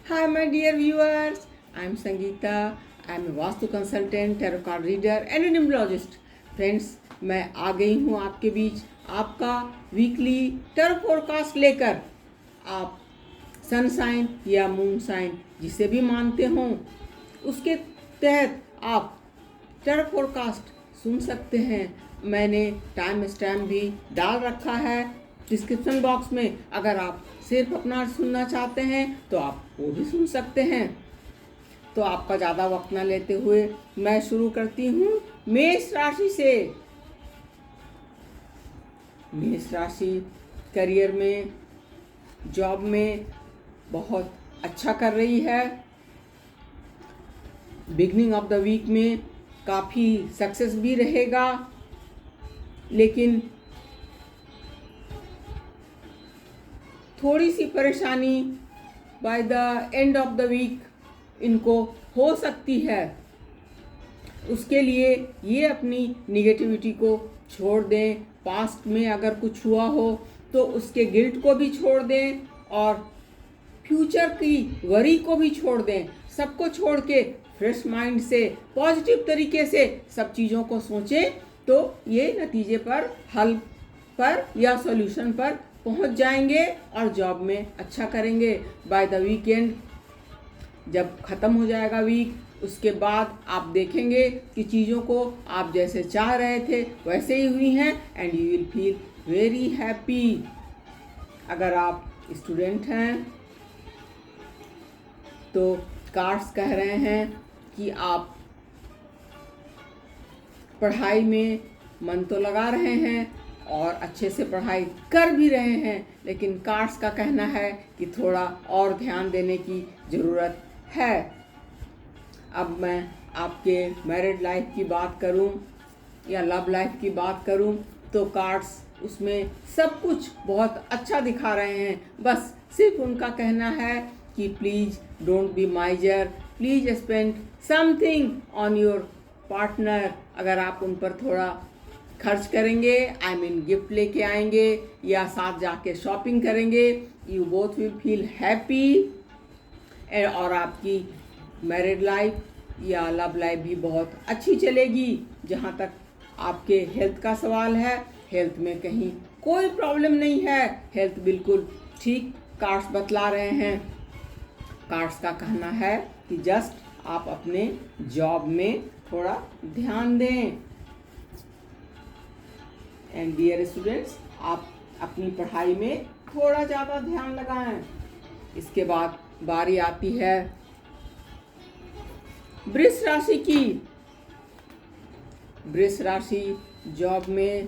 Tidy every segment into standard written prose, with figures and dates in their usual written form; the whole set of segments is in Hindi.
Hi, my dear viewers. I'm Sangeeta. I'm a vastu consultant, tarot card reader and a numerologist. Friends, मैं आ गई हूँ आपके बीच आपका वीकली टैरो फोरकास्ट लेकर। आप सन साइन या मून साइन जिसे भी मानते हों, उसके तहत आप टैरो फोरकास्ट सुन सकते हैं। मैंने टाइम स्टैम्प भी डाल रखा है डिस्क्रिप्शन बॉक्स में। अगर आप सिर्फ अपना सुनना चाहते हैं तो आप वो भी सुन सकते हैं। तो आपका ज़्यादा वक्त ना लेते हुए मैं शुरू करती हूँ मेष राशि से। मेष राशि करियर में, जॉब में बहुत अच्छा कर रही है। बिगनिंग ऑफ द वीक में काफ़ी सक्सेस भी रहेगा, लेकिन थोड़ी सी परेशानी by the end of the week इनको हो सकती है। उसके लिए ये अपनी निगेटिविटी को छोड़ दें। पास्ट में अगर कुछ हुआ हो तो उसके गिल्ट को भी छोड़ दें और फ्यूचर की वरी को भी छोड़ दें। सबको छोड़ के फ्रेश माइंड से पॉजिटिव तरीके से सब चीज़ों को सोचें, तो ये नतीजे पर, हल पर या सॉल्यूशन पर पहुंच जाएंगे और जॉब में अच्छा करेंगे। बाय द वीकेंड जब ख़त्म हो जाएगा वीक, उसके बाद आप देखेंगे कि चीज़ों को आप जैसे चाह रहे थे वैसे ही हुई हैं and you will feel very happy. अगर आप स्टूडेंट हैं तो कार्ड्स कह रहे हैं कि आप पढ़ाई में मन तो लगा रहे हैं और अच्छे से पढ़ाई कर भी रहे हैं, लेकिन कार्ड्स का कहना है कि थोड़ा और ध्यान देने की ज़रूरत है। अब मैं आपके मैरिड लाइफ की बात करूं या लव लाइफ की बात करूं तो कार्ड्स उसमें सब कुछ बहुत अच्छा दिखा रहे हैं। बस सिर्फ उनका कहना है कि please don't be माइजर, please spend something on your partner. अगर आप उन पर थोड़ा खर्च करेंगे, आई मीन गिफ्ट लेके आएंगे या साथ जाके शॉपिंग करेंगे, you both will feel happy और आपकी मैरिड लाइफ या लव लाइफ भी बहुत अच्छी चलेगी। जहाँ तक आपके हेल्थ का सवाल है, हेल्थ में कहीं कोई प्रॉब्लम नहीं है, हेल्थ बिल्कुल ठीक कार्ड्स बतला रहे हैं। कार्ड्स का कहना है कि जस्ट आप अपने जॉब में थोड़ा ध्यान दें। एंड डियर स्टूडेंट्स, आप अपनी पढ़ाई में थोड़ा ज़्यादा ध्यान लगाएं। इसके बाद बारी आती है वृष राशि की। वृष राशि जॉब में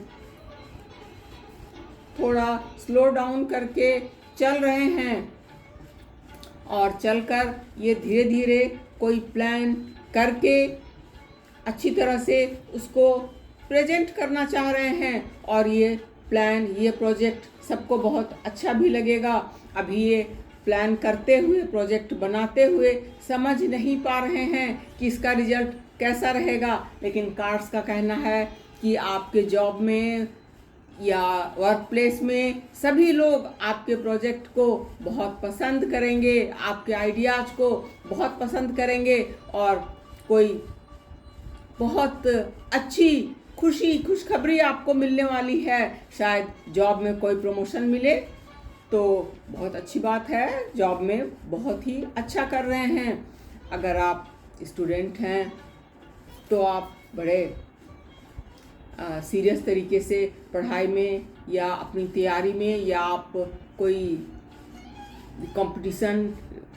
थोड़ा स्लो डाउन करके चल रहे हैं और चलकर ये धीरे धीरे कोई प्लान करके अच्छी तरह से उसको प्रेजेंट करना चाह रहे हैं और ये प्लान, ये प्रोजेक्ट सबको बहुत अच्छा भी लगेगा। अभी ये प्लान करते हुए, प्रोजेक्ट बनाते हुए समझ नहीं पा रहे हैं कि इसका रिजल्ट कैसा रहेगा, लेकिन कार्ड्स का कहना है कि आपके जॉब में या वर्क प्लेस में सभी लोग आपके प्रोजेक्ट को बहुत पसंद करेंगे, आपके आइडियाज़ को बहुत पसंद करेंगे और कोई बहुत अच्छी खुशखबरी आपको मिलने वाली है। शायद जॉब में कोई प्रमोशन मिले तो बहुत अच्छी बात है, जॉब में बहुत ही अच्छा कर रहे हैं। अगर आप स्टूडेंट हैं तो आप बड़े सीरियस तरीके से पढ़ाई में या अपनी तैयारी में, या आप कोई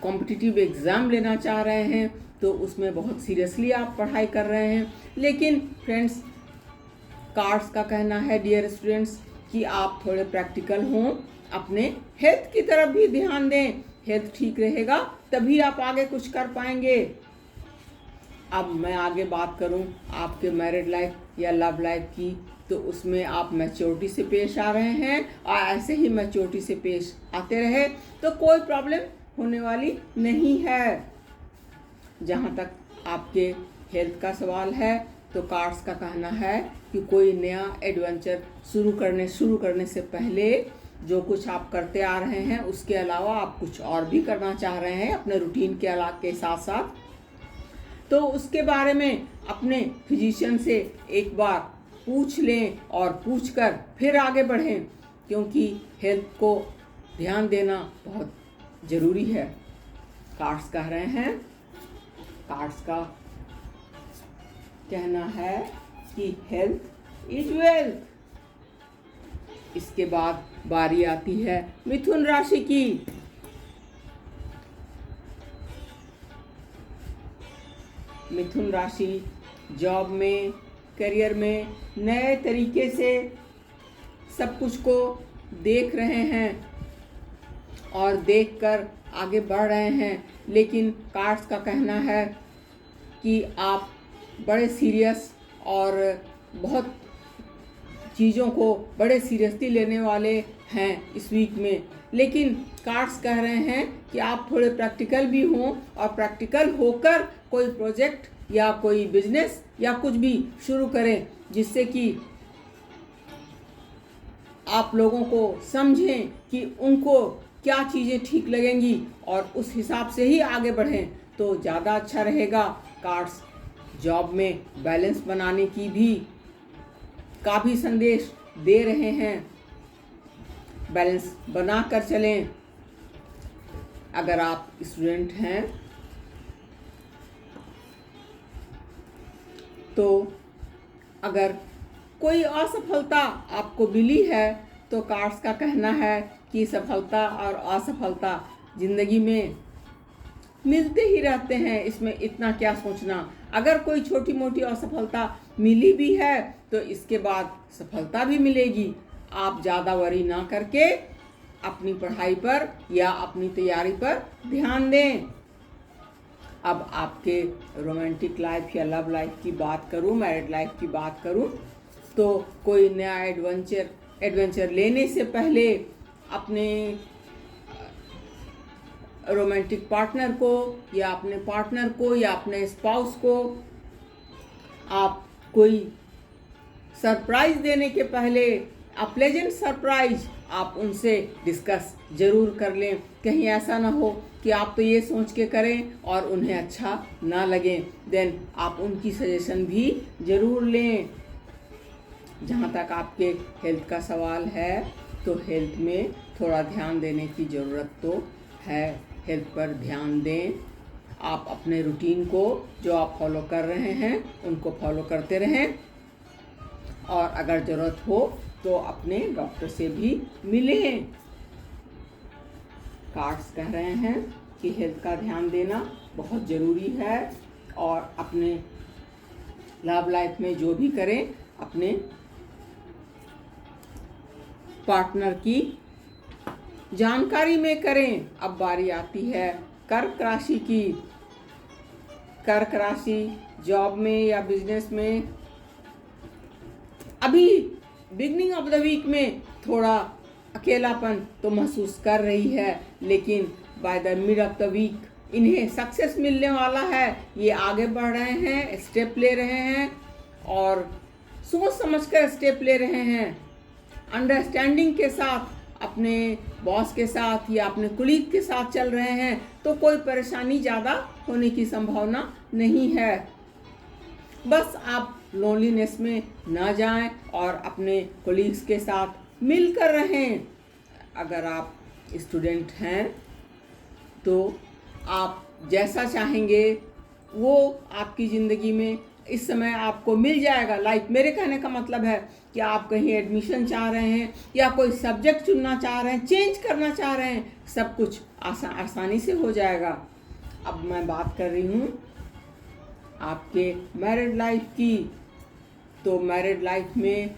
कॉम्पिटिटिव एग्ज़ाम लेना चाह रहे हैं तो उसमें बहुत सीरियसली आप पढ़ाई कर रहे हैं। लेकिन फ्रेंड्स, कार्ड्स का कहना है डियर स्टूडेंट्स कि आप थोड़े प्रैक्टिकल हों, अपने हेल्थ की तरफ भी ध्यान दें। हेल्थ ठीक रहेगा तभी आप आगे कुछ कर पाएंगे। अब मैं आगे बात करूं आपके मैरिड लाइफ या लव लाइफ की, तो उसमें आप मैच्योरिटी से पेश आ रहे हैं और ऐसे ही मैच्योरिटी से पेश आते रहे तो कोई प्रॉब्लम होने वाली नहीं है। जहाँ तक आपके हेल्थ का सवाल है तो कार्ड्स का कहना है कि कोई नया एडवेंचर शुरू करने से पहले जो कुछ आप करते आ रहे हैं उसके अलावा आप कुछ और भी करना चाह रहे हैं अपने रूटीन के साथ साथ, तो उसके बारे में अपने फिजिशियन से एक बार पूछ लें और पूछकर फिर आगे बढ़ें, क्योंकि हेल्थ को ध्यान देना बहुत ज़रूरी है। कार्ड्स कह रहे हैं, कार्ड्स का कहना है कि हेल्थ इज वेल्थ। इसके बाद बारी आती है मिथुन राशि की। मिथुन राशि जॉब में, करियर में नए तरीके से सब कुछ को देख रहे हैं और देखकर आगे बढ़ रहे हैं, लेकिन कार्ड्स का कहना है कि आप बड़े सीरियस और बहुत चीज़ों को बड़े सीरियसली लेने वाले हैं इस वीक में। लेकिन कार्ड्स कह रहे हैं कि आप थोड़े प्रैक्टिकल भी हों और प्रैक्टिकल होकर कोई प्रोजेक्ट या कोई बिजनेस या कुछ भी शुरू करें, जिससे कि आप लोगों को समझें कि उनको क्या चीज़ें ठीक लगेंगी और उस हिसाब से ही आगे बढ़ें तो ज़्यादा अच्छा रहेगा। कार्ड्स जॉब में बैलेंस बनाने की भी काफ़ी संदेश दे रहे हैं। बैलेंस बनाकर चलें। अगर आप स्टूडेंट हैं तो अगर कोई असफलता आपको मिली है तो कार्ड्स का कहना है कि सफलता और असफलता ज़िंदगी में मिलते ही रहते हैं, इसमें इतना क्या सोचना। अगर कोई छोटी मोटी असफलता मिली भी है तो इसके बाद सफलता भी मिलेगी। आप ज़्यादा वरी ना करके अपनी पढ़ाई पर या अपनी तैयारी पर ध्यान दें। अब आपके रोमांटिक लाइफ या लव लाइफ की बात करूं, मैरिड लाइफ की बात करूं, तो कोई नया एडवेंचर लेने से पहले अपने रोमांटिक पार्टनर को या अपने पार्टनर को या अपने स्पाउस को आप कोई सरप्राइज देने के पहले प्लेजेंट सरप्राइज आप उनसे डिस्कस ज़रूर कर लें। कहीं ऐसा ना हो कि आप तो ये सोच के करें और उन्हें अच्छा ना लगे, देन आप उनकी सजेशन भी ज़रूर लें। जहाँ तक आपके हेल्थ का सवाल है तो हेल्थ में थोड़ा ध्यान देने की ज़रूरत तो है। हेल्थ पर ध्यान दें। आप अपने रूटीन को जो आप फॉलो कर रहे हैं उनको फॉलो करते रहें और अगर ज़रूरत हो तो अपने डॉक्टर से भी मिलें। कार्ड्स कह रहे हैं कि हेल्थ का ध्यान देना बहुत ज़रूरी है और अपने लव लाइफ में जो भी करें अपने पार्टनर की जानकारी में करें। अब बारी आती है कर्क राशि की। कर्क राशि जॉब में या बिजनेस में अभी बिगनिंग ऑफ द वीक में थोड़ा अकेलापन तो महसूस कर रही है, लेकिन by the mid of the week इन्हें सक्सेस मिलने वाला है। ये आगे बढ़ रहे हैं, स्टेप ले रहे हैं और सोच समझकर स्टेप ले रहे हैं। अंडरस्टैंडिंग के साथ अपने बॉस के साथ या अपने कुलीग के साथ चल रहे हैं तो कोई परेशानी ज़्यादा होने की संभावना नहीं है। बस आप लोनलीनेस में ना जाएं और अपने कोलीग्स के साथ मिलकर रहें। अगर आप स्टूडेंट हैं तो आप जैसा चाहेंगे वो आपकी ज़िंदगी में इस समय आपको मिल जाएगा। लाइक मेरे कहने का मतलब है कि आप कहीं एडमिशन चाह रहे हैं या कोई सब्जेक्ट चुनना चाह रहे हैं, चेंज करना चाह रहे हैं, सब कुछ आसानी से हो जाएगा। अब मैं बात कर रही हूँ आपके मैरिड लाइफ की। तो मैरिड लाइफ में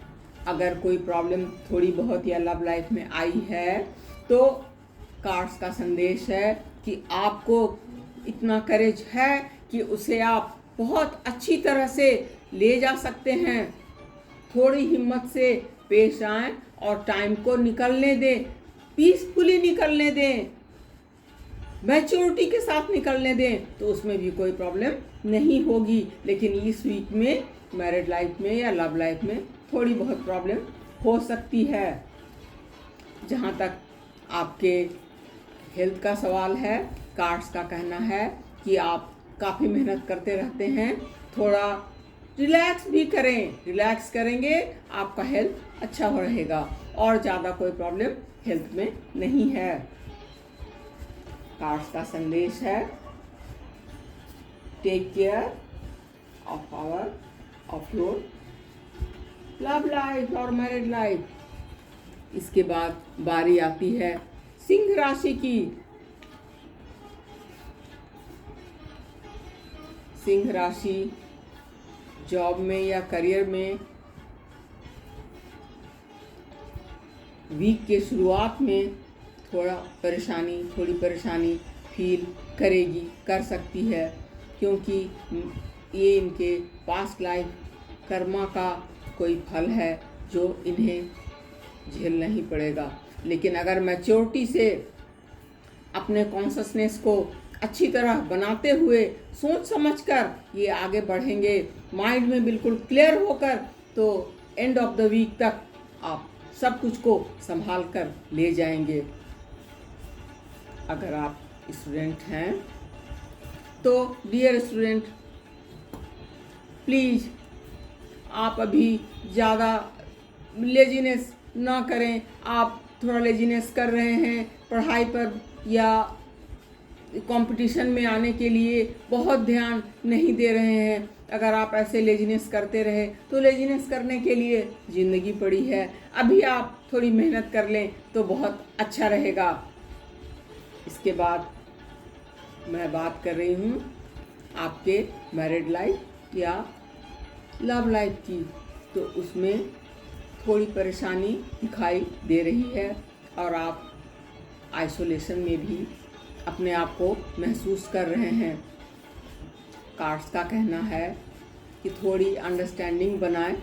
अगर कोई प्रॉब्लम थोड़ी बहुत या लव लाइफ में आई है तो कार्ड्स का संदेश है कि आपको इतना करेज है कि उसे आप बहुत अच्छी तरह से ले जा सकते हैं। थोड़ी हिम्मत से पेश आएं और टाइम को निकलने दें, पीसफुली निकलने दें, मैच्योरिटी के साथ निकलने दें, तो उसमें भी कोई प्रॉब्लम नहीं होगी। लेकिन इस वीक में मैरिड लाइफ में या लव लाइफ में थोड़ी बहुत प्रॉब्लम हो सकती है। जहाँ तक आपके हेल्थ का सवाल है, कार्ड्स का कहना है कि आप काफ़ी मेहनत करते रहते हैं, थोड़ा रिलैक्स भी करें। रिलैक्स करेंगे आपका हेल्थ अच्छा हो रहेगा और ज़्यादा कोई प्रॉब्लम हेल्थ में नहीं है। कार्ड्स का संदेश है, take care of your love life और मैरिड लाइफ। इसके बाद बारी आती है सिंह राशि की। सिंह राशि जॉब में या करियर में वीक के शुरुआत में थोड़ी परेशानी फील कर सकती है, क्योंकि ये इनके पास्ट लाइफ कर्मा का कोई फल है जो इन्हें झेलना ही पड़ेगा। लेकिन अगर मैच्योरिटी से अपने कॉन्शसनेस को अच्छी तरह बनाते हुए सोच समझकर ये आगे बढ़ेंगे, माइंड में बिल्कुल क्लियर होकर, तो एंड ऑफ द वीक तक आप सब कुछ को संभाल कर ले जाएंगे। अगर आप स्टूडेंट हैं तो डियर स्टूडेंट, प्लीज़ आप अभी ज़्यादा लेजीनेस ना करें। आप थोड़ा लेजीनेस कर रहे हैं पढ़ाई पर या कंपटीशन में आने के लिए बहुत ध्यान नहीं दे रहे हैं। अगर आप ऐसे लेजीनेस करते रहे तो लेजीनेस करने के लिए ज़िंदगी पड़ी है। अभी आप थोड़ी मेहनत कर लें तो बहुत अच्छा रहेगा। इसके बाद मैं बात कर रही हूँ आपके मैरिड लाइफ या लव लाइफ की, तो उसमें थोड़ी परेशानी दिखाई दे रही है और आप आइसोलेशन में भी अपने आप को महसूस कर रहे हैं। कार्ड्स का कहना है कि थोड़ी अंडरस्टैंडिंग बनाएं,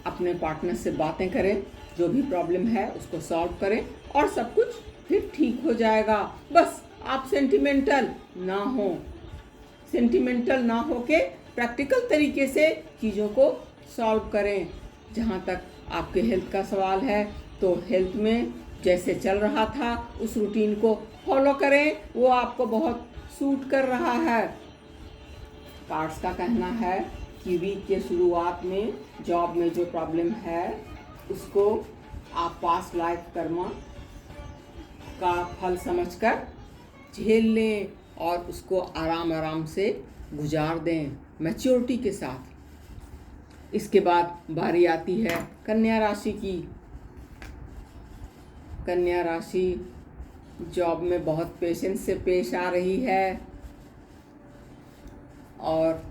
अपने पार्टनर से बातें करें, जो भी प्रॉब्लम है उसको सॉल्व करें और सब कुछ फिर ठीक हो जाएगा। बस आप सेंटिमेंटल ना होके प्रैक्टिकल तरीके से चीज़ों को सॉल्व करें। जहाँ तक आपके हेल्थ का सवाल है तो हेल्थ में जैसे चल रहा था उस रूटीन को फॉलो करें, वो आपको बहुत सूट कर रहा है। कार्ड्स का कहना है कि वीक के शुरुआत में जॉब में जो प्रॉब्लम है उसको आप पास्ट लाइफ कर्मा का फल समझकर झेल लें और उसको आराम से गुजार दें मैच्योरिटी के साथ। इसके बाद बारी आती है कन्या राशि की। कन्या राशि जॉब में बहुत पेशेंस से पेश आ रही है और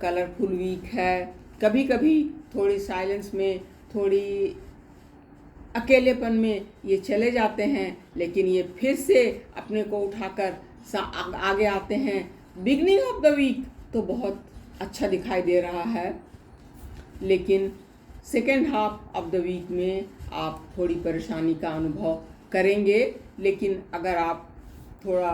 कलरफुल वीक है। कभी कभी थोड़ी साइलेंस में, थोड़ी अकेलेपन में ये चले जाते हैं, लेकिन ये फिर से अपने को उठाकर आगे आते हैं। बिगनिंग ऑफ द वीक तो बहुत अच्छा दिखाई दे रहा है, लेकिन second half of the week में आप थोड़ी परेशानी का अनुभव करेंगे। लेकिन अगर आप थोड़ा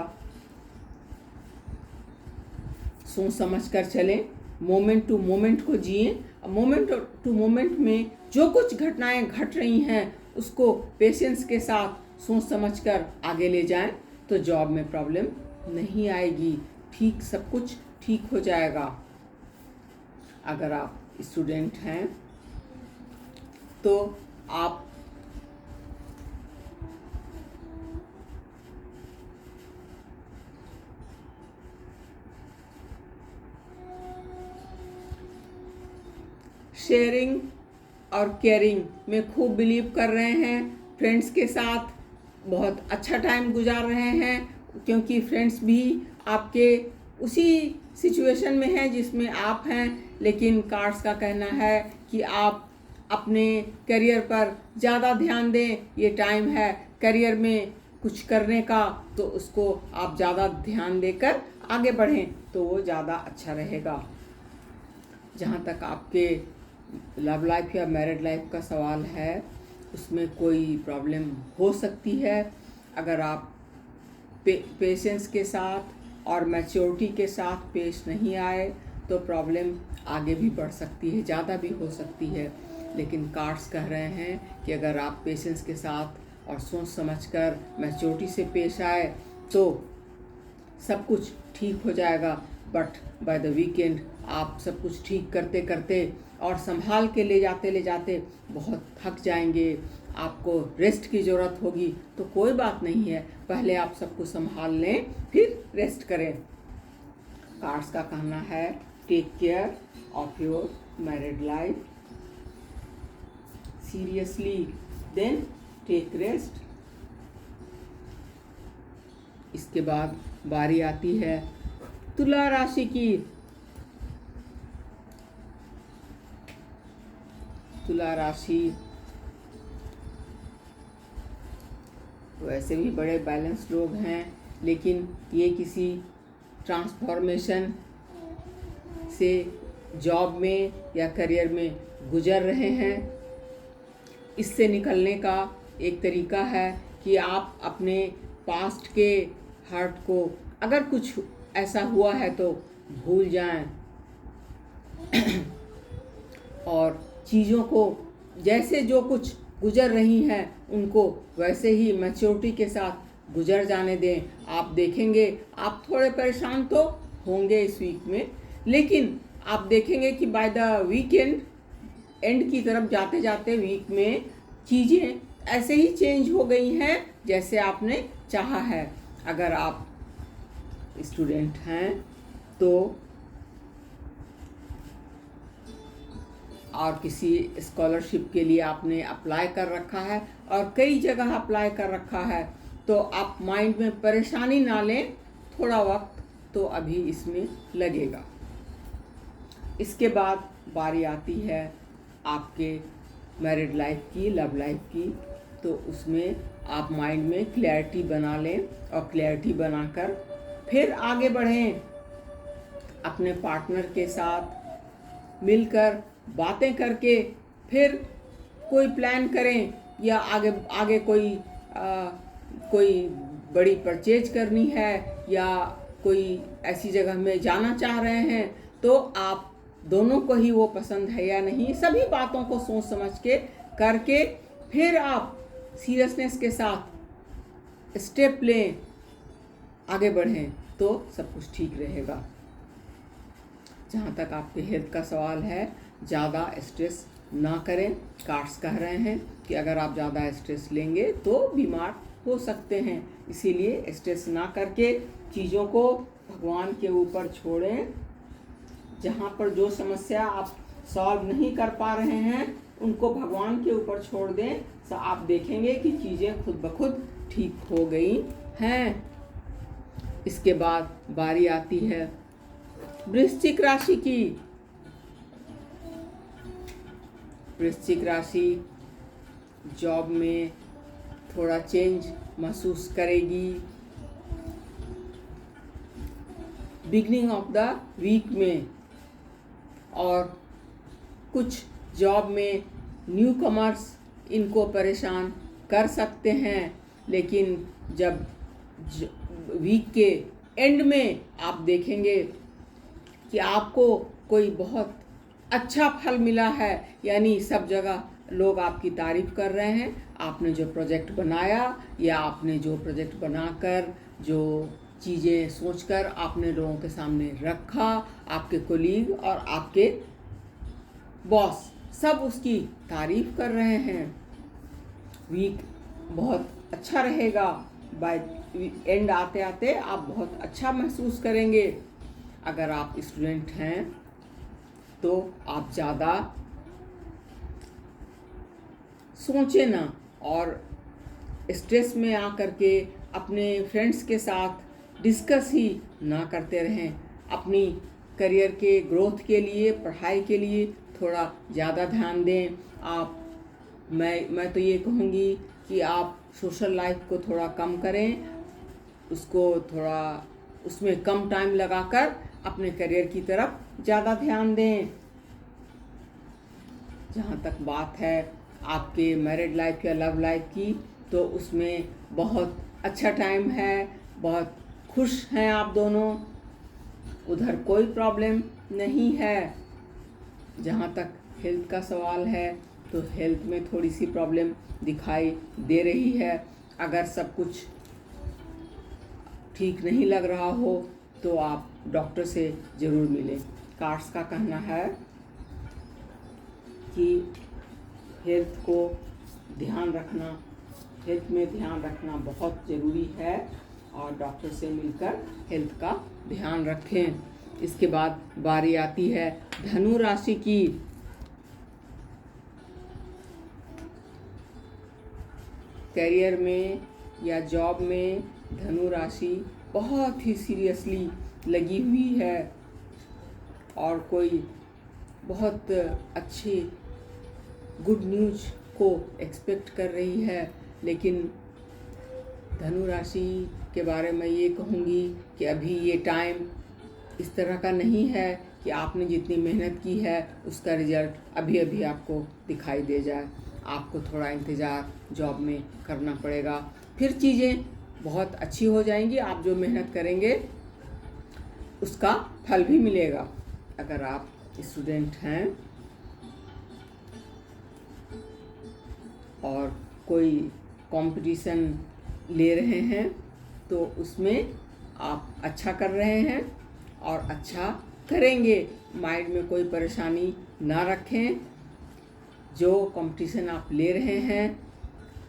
सोच समझ कर चलें, मोमेंट टू मोमेंट को जिएं, मोमेंट टू मोमेंट में जो कुछ घटनाएं घट रही हैं उसको पेशेंस के साथ सोच समझकर आगे ले जाएं, तो जॉब में प्रॉब्लम नहीं आएगी। सब कुछ ठीक हो जाएगा। अगर आप स्टूडेंट हैं तो आप शेयरिंग और केयरिंग में खूब बिलीव कर रहे हैं। फ्रेंड्स के साथ बहुत अच्छा टाइम गुजार रहे हैं, क्योंकि फ्रेंड्स भी आपके उसी सिचुएशन में हैं जिसमें आप हैं। लेकिन कार्ड्स का कहना है कि आप अपने करियर पर ज़्यादा ध्यान दें। ये टाइम है करियर में कुछ करने का, तो उसको आप ज़्यादा ध्यान देकर आगे बढ़ें तो वो ज़्यादा अच्छा रहेगा। जहाँ तक आपके लव लाइफ या मैरिड लाइफ का सवाल है, उसमें कोई प्रॉब्लम हो सकती है। अगर आप पेशेंस के साथ और मैच्योरिटी के साथ पेश नहीं आए तो प्रॉब्लम आगे भी बढ़ सकती है, ज़्यादा भी हो सकती है। लेकिन कार्ड्स कह रहे हैं कि अगर आप पेशेंस के साथ और सोच समझकर मैच्योरिटी से पेश आए तो सब कुछ ठीक हो जाएगा। बट बाय द वीकेंड आप सब कुछ ठीक करते करते और संभाल के ले जाते बहुत थक जाएंगे, आपको रेस्ट की ज़रूरत होगी। तो कोई बात नहीं है, पहले आप सब कुछ संभाल लें फिर रेस्ट करें। कार्ड्स का कहना है take care of your married life seriously, then take rest. इसके बाद बारी आती है तुला राशि की। तुला राशि वैसे भी बड़े बैलेंस लोग हैं, लेकिन ये किसी ट्रांसफॉर्मेशन से जॉब में या करियर में गुजर रहे हैं। इससे निकलने का एक तरीका है कि आप अपने पास्ट के हर्ट को, अगर कुछ ऐसा हुआ है तो भूल जाएं और चीज़ों को जैसे जो कुछ गुजर रही हैं उनको वैसे ही मैच्योरिटी के साथ गुजर जाने दें। आप देखेंगे आप थोड़े परेशान तो होंगे इस वीक में, लेकिन आप देखेंगे कि बाय द वीकेंड एंड की तरफ जाते जाते वीक में चीज़ें ऐसे ही चेंज हो गई हैं जैसे आपने चाहा है। अगर आप स्टूडेंट हैं तो और किसी स्कॉलरशिप के लिए आपने अप्लाई कर रखा है और कई जगह अप्लाई कर रखा है, तो आप माइंड में परेशानी ना लें, थोड़ा वक्त तो अभी इसमें लगेगा। इसके बाद बारी आती है आपके मैरिड लाइफ की, लव लाइफ की। तो उसमें आप माइंड में क्लैरिटी बना लें और क्लैरिटी बनाकर फिर आगे बढ़ें। अपने पार्टनर के साथ मिलकर बातें करके फिर कोई प्लान करें, या आगे कोई बड़ी परचेज करनी है या कोई ऐसी जगह में जाना चाह रहे हैं, तो आप दोनों को ही वो पसंद है या नहीं, सभी बातों को सोच समझ के करके फिर आप सीरियसनेस के साथ स्टेप लें, आगे बढ़ें, तो सब कुछ ठीक रहेगा। जहाँ तक आपके हेल्थ का सवाल है, ज़्यादा स्ट्रेस ना करें। कार्ड्स कह रहे हैं कि अगर आप ज़्यादा स्ट्रेस लेंगे तो बीमार हो सकते हैं, इसीलिए स्ट्रेस ना करके चीज़ों को भगवान के ऊपर छोड़ें। जहाँ पर जो समस्या आप सॉल्व नहीं कर पा रहे हैं उनको भगवान के ऊपर छोड़ दें, तो आप देखेंगे कि चीज़ें खुद ब खुद ठीक हो गई हैं। इसके बाद बारी आती है वृश्चिक राशि की। वृश्चिक राशि जॉब में थोड़ा चेंज महसूस करेगी बिगनिंग ऑफ द वीक में, और कुछ जॉब में न्यू कमर्स इनको परेशान कर सकते हैं, लेकिन जब वीक के एंड में आप देखेंगे कि आपको कोई बहुत अच्छा फल मिला है, यानी सब जगह लोग आपकी तारीफ कर रहे हैं। आपने जो प्रोजेक्ट बनाया या आपने जो प्रोजेक्ट बनाकर जो चीज़ें सोचकर आपने लोगों के सामने रखा, आपके कोलीग और आपके बॉस सब उसकी तारीफ कर रहे हैं। वीक बहुत अच्छा रहेगा, बाय एंड आते आते आप बहुत अच्छा महसूस करेंगे। अगर आप स्टूडेंट हैं तो आप ज़्यादा सोचें ना, और स्ट्रेस में आकर के अपने फ्रेंड्स के साथ डिस्कस ही ना करते रहें। अपनी करियर के ग्रोथ के लिए, पढ़ाई के लिए थोड़ा ज़्यादा ध्यान दें। मैं तो ये कहूँगी कि आप सोशल लाइफ को थोड़ा कम करें, उसको थोड़ा उसमें कम टाइम लगाकर अपने करियर की तरफ ज़्यादा ध्यान दें। जहाँ तक बात है आपके मैरिड लाइफ या लव लाइफ की, तो उसमें बहुत अच्छा टाइम है, बहुत खुश हैं आप दोनों, उधर कोई प्रॉब्लम नहीं है। जहाँ तक हेल्थ का सवाल है, तो हेल्थ में थोड़ी सी प्रॉब्लम दिखाई दे रही है। अगर सब कुछ ठीक नहीं लग रहा हो तो आप डॉक्टर से ज़रूर मिलें। कार्ड्स का कहना है कि हेल्थ को ध्यान रखना, हेल्थ में ध्यान रखना बहुत ज़रूरी है और डॉक्टर से मिलकर हेल्थ का ध्यान रखें। इसके बाद बारी आती है धनु राशि की। करियर में या जॉब में धनु राशि बहुत ही सीरियसली लगी हुई है और कोई बहुत अच्छी गुड न्यूज को एक्सपेक्ट कर रही है। लेकिन धनु राशि के बारे में ये कहूँगी कि अभी ये टाइम इस तरह का नहीं है कि आपने जितनी मेहनत की है उसका रिजल्ट अभी अभी आपको दिखाई दे जाए। आपको थोड़ा इंतज़ार जॉब में करना पड़ेगा, फिर चीज़ें बहुत अच्छी हो जाएंगी। आप जो मेहनत करेंगे उसका फल भी मिलेगा। अगर आप स्टूडेंट हैं और कोई कंपटीशन ले रहे हैं तो उसमें आप अच्छा कर रहे हैं और अच्छा करेंगे। माइंड में कोई परेशानी ना रखें। जो कंपटीशन आप ले रहे हैं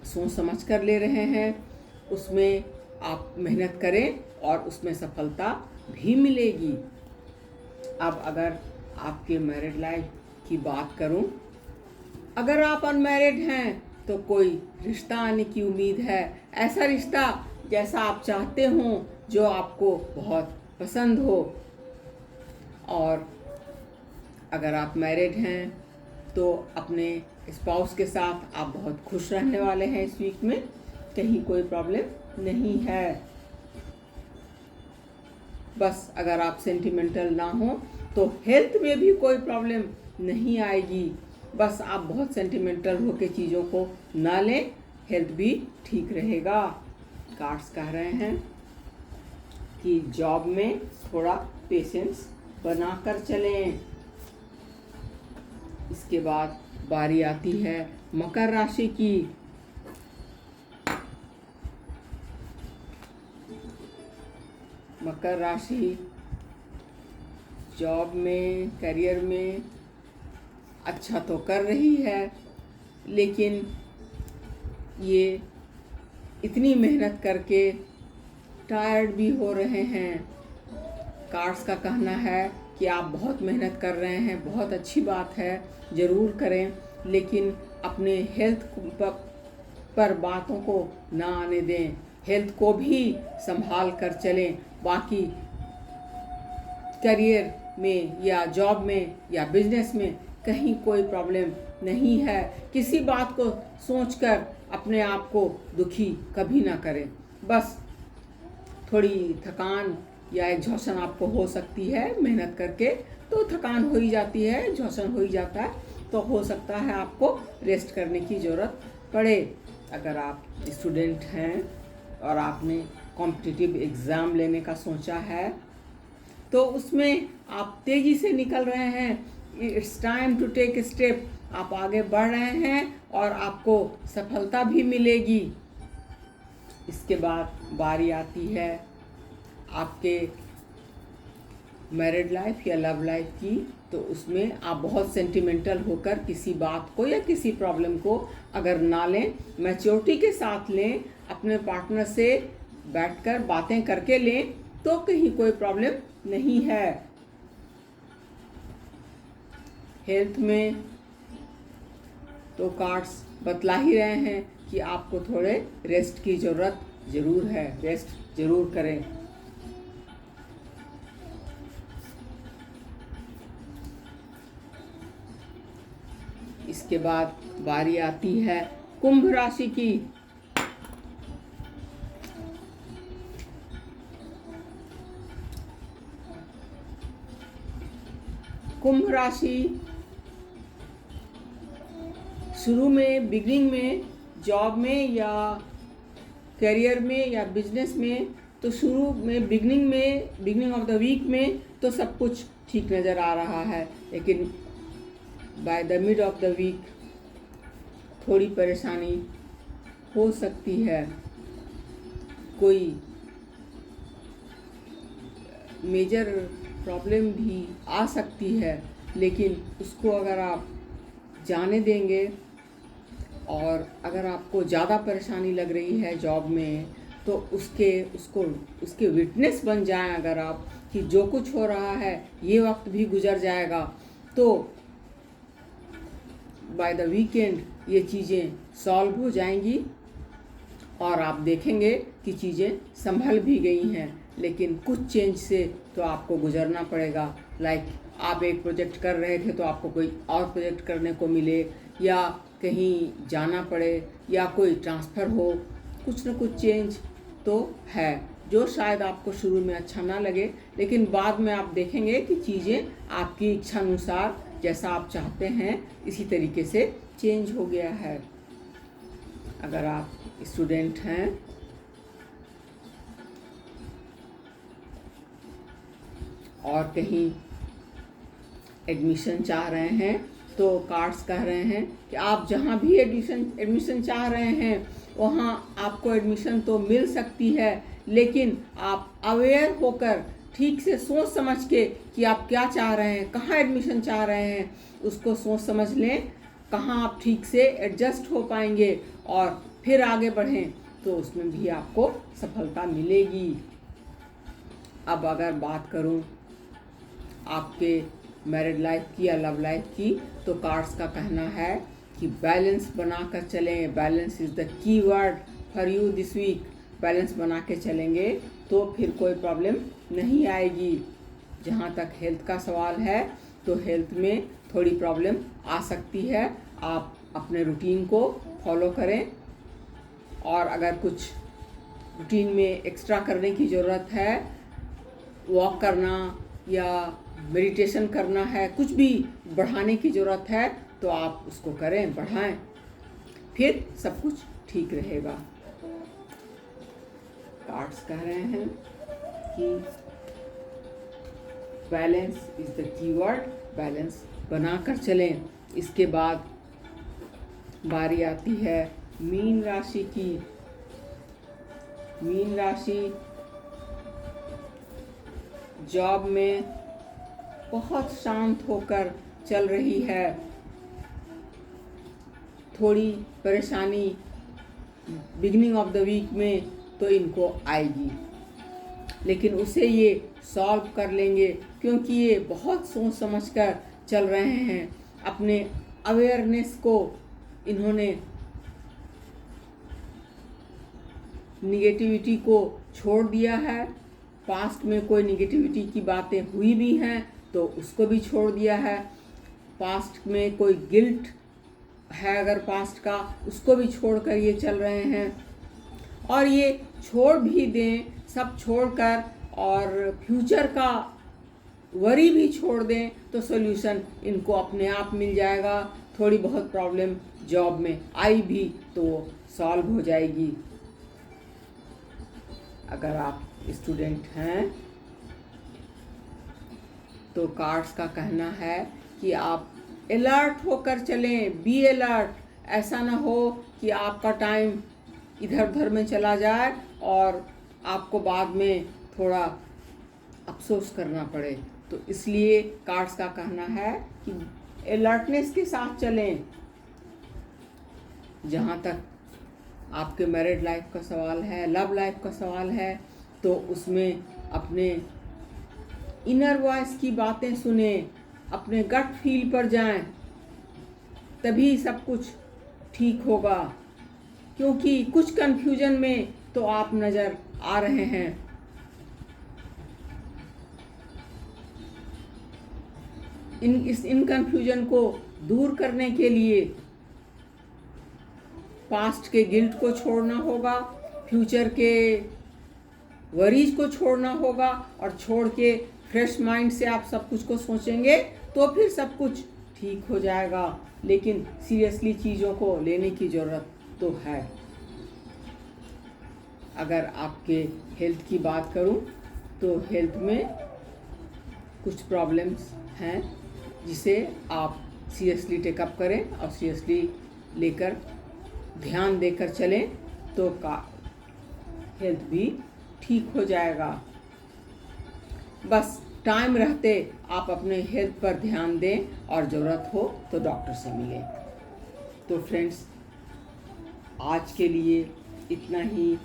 सोच समझ कर ले रहे हैं, उसमें आप मेहनत करें और उसमें सफलता भी मिलेगी। अब अगर आपके मैरिड लाइफ की बात करूं, अगर आप अनमैरिड हैं तो कोई रिश्ता आने की उम्मीद है। ऐसा रिश्ता जैसा आप चाहते हो, जो आपको बहुत पसंद हो। और अगर आप मैरिड हैं तो अपने स्पाउस के साथ आप बहुत खुश रहने वाले हैं इस वीक में, कहीं कोई प्रॉब्लम नहीं है। बस अगर आप सेंटिमेंटल ना हो तो हेल्थ में भी कोई प्रॉब्लम नहीं आएगी। बस आप बहुत सेंटिमेंटल होकर चीज़ों को ना लें, हेल्थ भी ठीक रहेगा। कार्ड्स कह रहे हैं कि जॉब में थोड़ा पेशेंस बनाकर चलें। इसके बाद बारी आती है मकर राशि की। मकर राशि जॉब में, करियर में अच्छा तो कर रही है, लेकिन ये इतनी मेहनत करके टायर्ड भी हो रहे हैं। कार्ड्स का कहना है कि आप बहुत मेहनत कर रहे हैं, बहुत अच्छी बात है, ज़रूर करें, लेकिन अपने हेल्थ पर बातों को ना आने दें। हेल्थ को भी संभाल कर चलें। बाकी करियर में या जॉब में या बिजनेस में कहीं कोई प्रॉब्लम नहीं है। किसी बात को सोचकर अपने आप को दुखी कभी ना करें। बस थोड़ी थकान या एग्जॉशन आपको हो सकती है मेहनत करके, तो थकान हो ही जाती है, एग्जॉशन हो ही जाता है, तो हो सकता है आपको रेस्ट करने की ज़रूरत पड़े। अगर आप स्टूडेंट हैं और आपने कॉम्पिटिटिव एग्ज़ाम लेने का सोचा है तो उसमें आप तेज़ी से निकल रहे हैं, it's time to take a step. आप आगे बढ़ रहे हैं और आपको सफलता भी मिलेगी। इसके बाद बारी आती है आपके मैरिड लाइफ या लव लाइफ की, तो उसमें आप बहुत सेंटिमेंटल होकर किसी बात को या किसी प्रॉब्लम को अगर ना लें, मैच्योरिटी के साथ लें, अपने पार्टनर से बैठकर बातें करके लें, तो कहीं कोई प्रॉब्लम नहीं है। हेल्थ में तो कार्ड्स बतला ही रहे हैं कि आपको थोड़े रेस्ट की ज़रूरत ज़रूर है, रेस्ट ज़रूर करें। इसके बाद बारी आती है कुंभ राशि की। कुंभ राशि शुरू में, बिगिनिंग में, जॉब में या करियर में या बिजनेस में, तो शुरू में बिगिनिंग ऑफ द वीक में तो सब कुछ ठीक नज़र आ रहा है, लेकिन by the mid of the week थोड़ी परेशानी हो सकती है, कोई मेजर प्रॉब्लम भी आ सकती है, लेकिन उसको अगर आप जाने देंगे और अगर आपको ज़्यादा परेशानी लग रही है जॉब में, तो उसके विटनेस बन जाएं अगर आप, कि जो कुछ हो रहा है ये वक्त भी गुजर जाएगा, तो बाय द वीकेंड ये चीज़ें सॉल्व हो जाएंगी और आप देखेंगे कि चीज़ें संभल भी गई हैं। लेकिन कुछ चेंज से तो आपको गुजरना पड़ेगा। लाइक आप एक प्रोजेक्ट कर रहे थे तो आपको कोई और प्रोजेक्ट करने को मिले, या कहीं जाना पड़े, या कोई ट्रांसफ़र हो, कुछ न कुछ चेंज तो है, जो शायद आपको शुरू में अच्छा ना लगे, लेकिन बाद में आप देखेंगे कि चीज़ें आपकी इच्छा अनुसार जैसा आप चाहते हैं इसी तरीके से चेंज हो गया है। अगर आप स्टूडेंट हैं और कहीं एडमिशन चाह रहे हैं, तो कार्ड्स कह रहे हैं कि आप जहाँ भी एडमिशन चाह रहे हैं वहाँ आपको एडमिशन तो मिल सकती है, लेकिन आप अवेयर होकर ठीक से सोच समझ के कि आप क्या चाह रहे हैं, कहाँ एडमिशन चाह रहे हैं, उसको सोच समझ लें, कहाँ आप ठीक से एडजस्ट हो पाएंगे और फिर आगे बढ़ें तो उसमें भी आपको सफलता मिलेगी। अब अगर बात करूं आपके मैरिड लाइफ की या लव लाइफ की, तो कार्ड्स का कहना है कि बैलेंस बनाकर चलें। Balance is the key word for you this week. Balance बना के चलेंगे तो फिर कोई प्रॉब्लम नहीं आएगी। जहाँ तक हेल्थ का सवाल है, तो हेल्थ में थोड़ी प्रॉब्लम आ सकती है। आप अपने रूटीन को फॉलो करें, और अगर कुछ रूटीन में एक्स्ट्रा करने की ज़रूरत है, वॉक करना या मेडिटेशन करना है, कुछ भी बढ़ाने की ज़रूरत है, तो आप उसको करें, बढ़ाएं, फिर सब कुछ ठीक रहेगा। कार्ड्स कह रहे हैं कि balance is the keyword, balance बनाकर चलें। इसके बाद बारी आती है मीन राशि की। मीन राशि जॉब में बहुत शांत होकर चल रही है। थोड़ी परेशानी बिगिनिंग ऑफ द वीक में तो इनको आएगी, लेकिन उसे ये सॉल्व कर लेंगे, क्योंकि ये बहुत सोच समझकर चल रहे हैं। अपने अवेयरनेस को इन्होंने, निगेटिविटी को छोड़ दिया है। पास्ट में कोई निगेटिविटी की बातें हुई भी हैं तो उसको भी छोड़ दिया है। पास्ट में कोई गिल्ट है अगर पास्ट का, उसको भी छोड़कर ये चल रहे हैं। और ये छोड़ भी दें, सब छोड़कर, और फ्यूचर का वरी भी छोड़ दें, तो सॉल्यूशन इनको अपने आप मिल जाएगा। थोड़ी बहुत प्रॉब्लम जॉब में आई भी तो वो सॉल्व हो जाएगी। अगर आप स्टूडेंट हैं तो कार्ड्स का कहना है कि आप अलर्ट होकर चलें, बी अलर्ट। ऐसा ना हो कि आपका टाइम इधर उधर में चला जाए और आपको बाद में थोड़ा अफसोस करना पड़े। तो इसलिए कार्ड्स का कहना है कि अलर्टनेस के साथ चलें। जहाँ तक आपके मैरिड लाइफ का सवाल है, लव लाइफ का सवाल है, तो उसमें अपने इनर वॉइस की बातें सुने, अपने गट फील पर जाएं, तभी सब कुछ ठीक होगा। क्योंकि कुछ कंफ्यूजन में तो आप नज़र आ रहे हैं। इन कंफ्यूजन को दूर करने के लिए पास्ट के गिल्ट को छोड़ना होगा, फ्यूचर के वरीज को छोड़ना होगा, और छोड़ के फ्रेश माइंड से आप सब कुछ को सोचेंगे तो फिर सब कुछ ठीक हो जाएगा। लेकिन सीरियसली चीज़ों को लेने की ज़रूरत तो है। अगर आपके हेल्थ की बात करूं तो हेल्थ में कुछ प्रॉब्लम्स हैं जिसे आप सीरियसली टेकअप करें और सीरियसली लेकर ध्यान देकर चलें तो का हेल्थ भी ठीक हो जाएगा। बस टाइम रहते आप अपने हेल्थ पर ध्यान दें और ज़रूरत हो तो डॉक्टर से मिलें। तो फ्रेंड्स, आज के लिए इतना ही।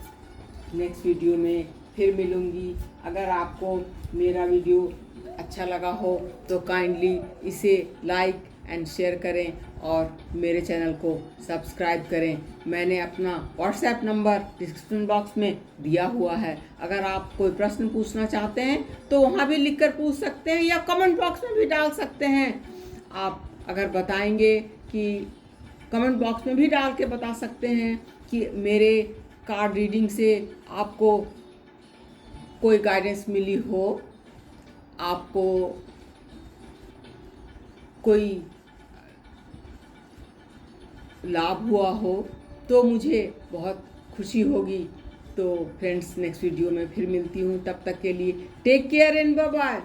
नेक्स्ट वीडियो में फिर मिलूँगी। अगर आपको मेरा वीडियो अच्छा लगा हो तो काइंडली इसे लाइक एंड शेयर करें और मेरे चैनल को सब्सक्राइब करें। मैंने अपना व्हाट्सएप नंबर डिस्क्रिप्शन बॉक्स में दिया हुआ है। अगर आप कोई प्रश्न पूछना चाहते हैं तो वहाँ भी लिखकर पूछ सकते हैं या कमेंट बॉक्स में भी डाल सकते हैं। आप अगर बताएंगे कि कमेंट बॉक्स में भी डाल के बता सकते हैं कि मेरे कार्ड रीडिंग से आपको कोई गाइडेंस मिली हो, आपको कोई लाभ हुआ हो, तो मुझे बहुत खुशी होगी। तो फ्रेंड्स, नेक्स्ट वीडियो में फिर मिलती हूँ। तब तक के लिए take care and bye bye.